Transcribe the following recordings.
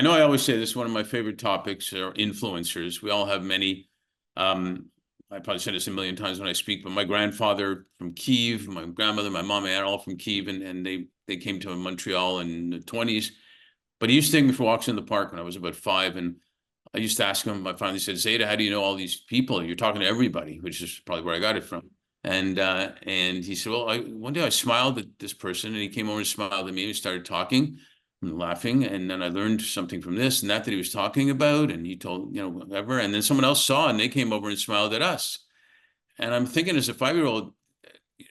know I always say this is one of my favorite topics are influencers. We all have many. I probably said this a million times when I speak, but my grandfather from Kyiv, my grandmother, my mom, and all from Kyiv, and they came to Montreal in the 20s. But he used to take me for walks in the park when I was about 5, and I used to ask him. My father said, "Zeta, how do you know all these people? You're talking to everybody," which is probably where I got it from. And he said, "Well, one day I smiled at this person, and he came over and smiled at me and started talking and laughing, and then I learned something from this and that he was talking about, and he told whatever, and then someone else saw, and they came over and smiled at us." And I'm thinking, as a 5-year-old,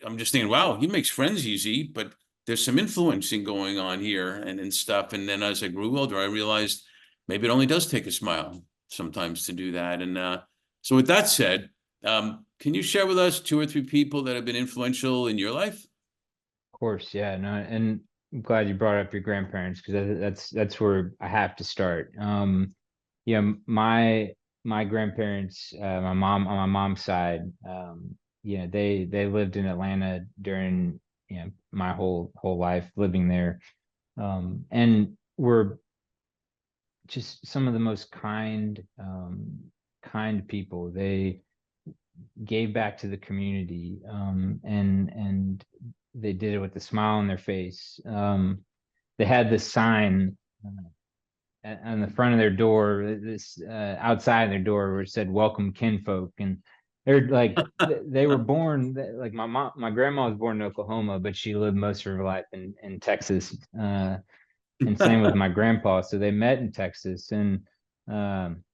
I'm just thinking, wow, he makes friends easy, but there's some influencing going on here and stuff. And then as I grew older, I realized maybe it only does take a smile sometimes to do that. And so with that said, can you share with us 2 or 3 people that have been influential in your life? Of course, yeah, no, and I'm glad you brought up your grandparents because that's where I have to start. My grandparents, my mom on my mom's side, they lived in Atlanta during my whole life living there, and were just some of the most kind people. They gave back to the community, and they did it with a smile on their face. They had this sign on the front of their door, this outside their door, where it said "Welcome, KinFolk," and they're like they were born like my grandma was born in Oklahoma, but she lived most of her life in Texas. And same with my grandpa. So they met in Texas and um,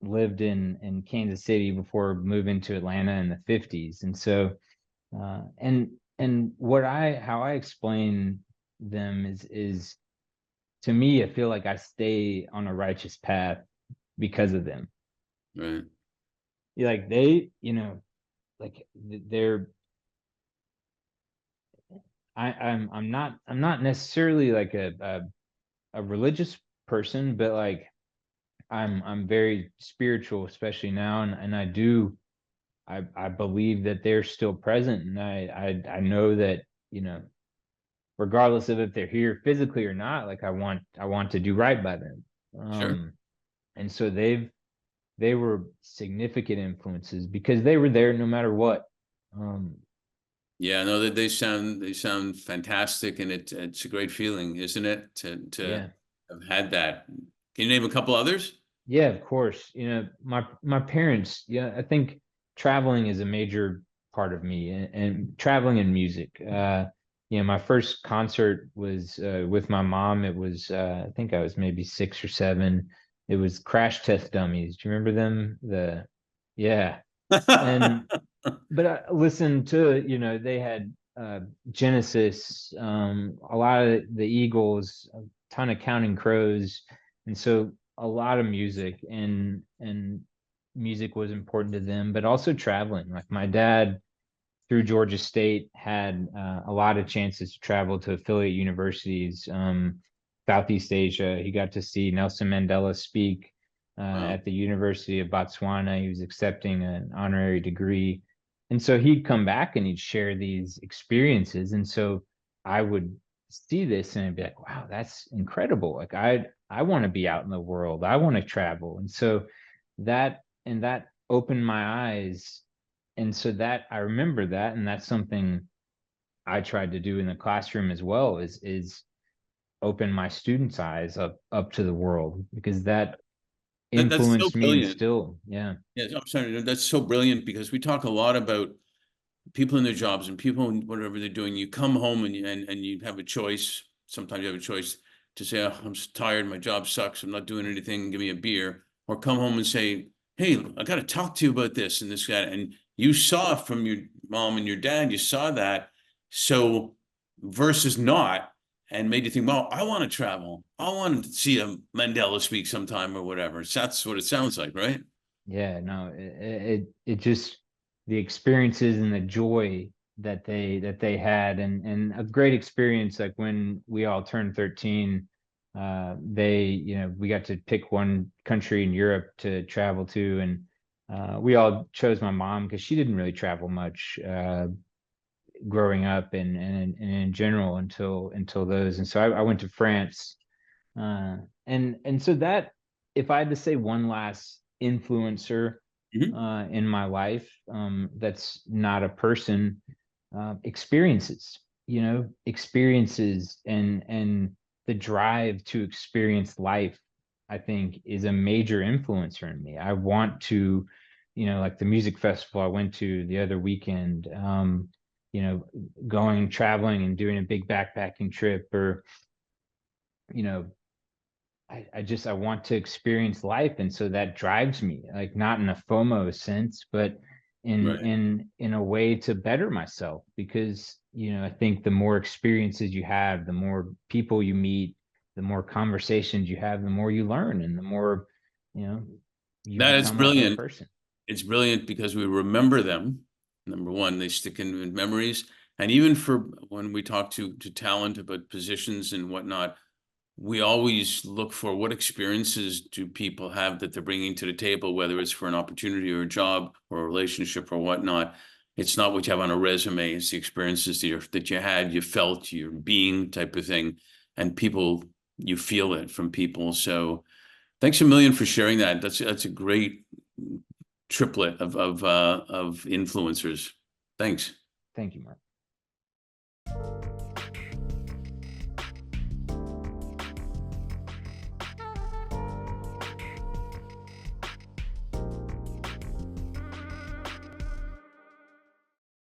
lived in Kansas City before moving to Atlanta in the 50s. And so and how I explain them is to me, I feel like I stay on a righteous path because of them. Right. Like like they're I'm not necessarily like a religious person, but like I'm very spiritual, especially now, and I believe that they're still present, and I know that regardless of if they're here physically or not, like I want to do right by them. Sure. And so they were significant influences because they were there no matter what. Um, Yeah, no, they sound fantastic, and it's a great feeling, isn't it, to yeah, have had that. Can you name a couple others? yeah, of course. My parents. Yeah, I think traveling is a major part of me, and traveling and music. My first concert was with my mom. It was I think I was maybe 6 or 7. It was Crash Test Dummies. Do you remember them? Yeah, and but I listened to they had Genesis, a lot of the Eagles, a ton of Counting Crows, and so a lot of music and music was important to them, but also traveling. Like my dad through Georgia State had a lot of chances to travel to affiliate universities, Southeast Asia. He got to see Nelson Mandela speak Wow. at the University of Botswana. He was accepting an honorary degree. And so he'd come back and he'd share these experiences. And so I would see this and I'd be like, wow, that's incredible. Like I want to be out in the world. I want to travel. And so that opened my eyes, and so that I remember that, and that's something I tried to do in the classroom as well, is open my students' eyes up to the world, because that That's so influenced me and brilliant. still, yeah. Yeah, I'm sorry. That's so brilliant because we talk a lot about people in their jobs and people in whatever they're doing. You come home and you have a choice. Sometimes you have a choice to say, "Oh, I'm tired. My job sucks. I'm not doing anything. Give me a beer." Or come home and say, "Hey, I got to talk to you about this and this, that." And you saw from your mom and your dad, you saw that. So versus not, and made you think, well, I want to travel. I want to see a Mandela speak sometime or whatever. So that's what it sounds like, right? Yeah, no, it just the experiences and the joy that they had, and a great experience, like when we all turned 13, we got to pick one country in Europe to travel to, and we all chose my mom because she didn't really travel much growing up, and in general until those. And so I went to France And so that, if I had to say one last influencer Mhm. in my life, that's not a person, experiences, experiences and the drive to experience life, I think, is a major influencer in me. I want to, like the music festival I went to the other weekend, you know, going traveling and doing a big backpacking trip, or you know I want to experience life, and so that drives me, like not in a FOMO sense, but in Right. in a way to better myself. Because I think the more experiences you have, the more people you meet, the more conversations you have, the more you learn, and the more you know you That is become a better brilliant. person. It's brilliant because we remember them. Number one, they stick in memories. And even for when we talk to talent about positions and whatnot, we always look for what experiences do people have that they're bringing to the table, whether it's for an opportunity or a job or a relationship or whatnot. It's not what you have on a resume. It's the experiences that you had, you felt, your being type of thing. And people, you feel it from people. So thanks a million for sharing that. That's a great triplet of influencers. Thanks. Thank you, Mark.